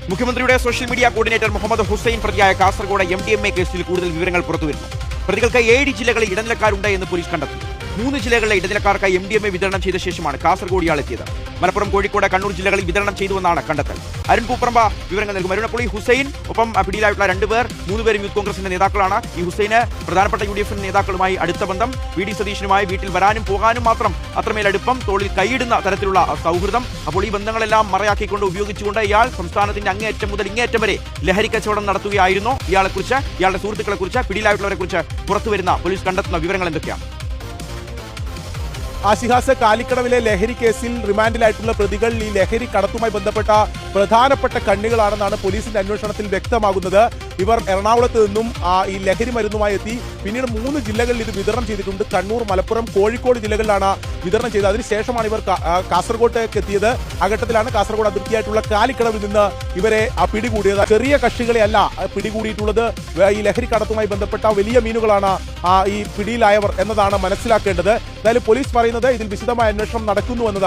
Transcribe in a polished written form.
മുഖ്യമന്ത്രിയുടെ social media coordinator Muhammad Hussain പ്രതിയായ Kasaragod MDMA കേസിൽ കൂടുതൽ വിവരങ്ങൾ പുറത്തുവരുന്നു. പ്രതികൾക്ക് 7 ജില്ലകളിൽ ഇടനിലക്കാരുണ്ട് എന്ന് പോലീസ് കണ്ടെത്തി. 3 ജില്ലകളിലെ ഇടനിലക്കാർക്ക് MDMA വിതരണം ചെയ്ത ശേഷമാണ് കാസർഗോഡ് ഇയാളെത്തിയത്. മലപ്പുറം, കോഴിക്കോട്, കണ്ണൂർ ജില്ലകളിൽ വിതരണം ചെയ്തുവെന്നാണ് കണ്ടെത്തൽ. അരുൺ പൂപ്പറമ്പ വിവരങ്ങൾ നൽകും. അരുൺ, അപ്പോൾ ഈ ഹുസൈൻ ഒപ്പം പിടിയിലായിട്ടുള്ള 2 പേർ 3 പേരും യൂത്ത് കോൺഗ്രസിന്റെ നേതാക്കളാണ്. ഈ ഹുസൈന് പ്രധാനപ്പെട്ട UDF നേതാക്കളുമായി അടുത്ത ബന്ധം, VD സതീശനുമായി വീട്ടിൽ വരാനും പോകാനും മാത്രം അത്രമേൽ അടുപ്പം, തോളിൽ കൈയിടുന്ന തരത്തിലുള്ള സൗഹൃദം. അപ്പോൾ ഈ ബന്ധങ്ങളെല്ലാം മറയാക്കിക്കൊണ്ട് ഉപയോഗിച്ചുകൊണ്ട് ഇയാൾ സംസ്ഥാനത്തിന്റെ അങ്ങേയറ്റം മുതൽ ഇങ്ങേയറ്റം വരെ ലഹരി കച്ചവടം നടത്തുകയായിരുന്നു. ഇയാളെക്കുറിച്ച്, ഇയാളുടെ സുഹൃത്തുക്കളെ കുറിച്ച്, പിടിയിലായിട്ടുള്ളവരെ കുറിച്ച് പുറത്തുവരുന്ന പോലീസ് കണ്ടെത്തുന്ന വിവരങ്ങൾ എന്തൊക്കെയാണ്? ആശിഹാസ്, കാലിക്കടവിലെ ലഹരി കേസിൽ റിമാൻഡിലായിട്ടുള്ള പ്രതികൾ ഈ ലഹരി കടത്തുമായി ബന്ധപ്പെട്ട പ്രധാനപ്പെട്ട കണ്ണികളാണെന്നാണ് പോലീസിന്റെ അന്വേഷണത്തിൽ വ്യക്തമാകുന്നത്. ഇവർ എറണാകുളത്ത് നിന്നും ഈ ലഹരി മരുന്നുമായി എത്തി. പിന്നീട് 3 ജില്ലകളിൽ ഇത് വിതരണം ചെയ്തിട്ടുണ്ട്. കണ്ണൂർ, മലപ്പുറം, കോഴിക്കോട് ജില്ലകളിലാണ് വിതരണം ചെയ്തത്. അതിനുശേഷമാണ് ഇവർ കാസർഗോട്ടേക്ക് എത്തിയത്. ആ ഘട്ടത്തിലാണ് കാസർഗോഡ് അതിർത്തിയായിട്ടുള്ള കാലിക്കടവിൽ നിന്ന് ഇവരെ പിടികൂടിയത്. ചെറിയ കക്ഷികളെയല്ല പിടികൂടിയിട്ടുള്ളത്. ഈ ലഹരി കടത്തുമായി ബന്ധപ്പെട്ട വലിയ മീനുകളാണ് ഈ പിടിയിലായവർ എന്നതാണ് മനസ്സിലാക്കേണ്ടത്. എന്തായാലും പോലീസ് പറയുന്നത് ഇതിൽ വിശദമായ അന്വേഷണം നടക്കുന്നു എന്നതാണ്.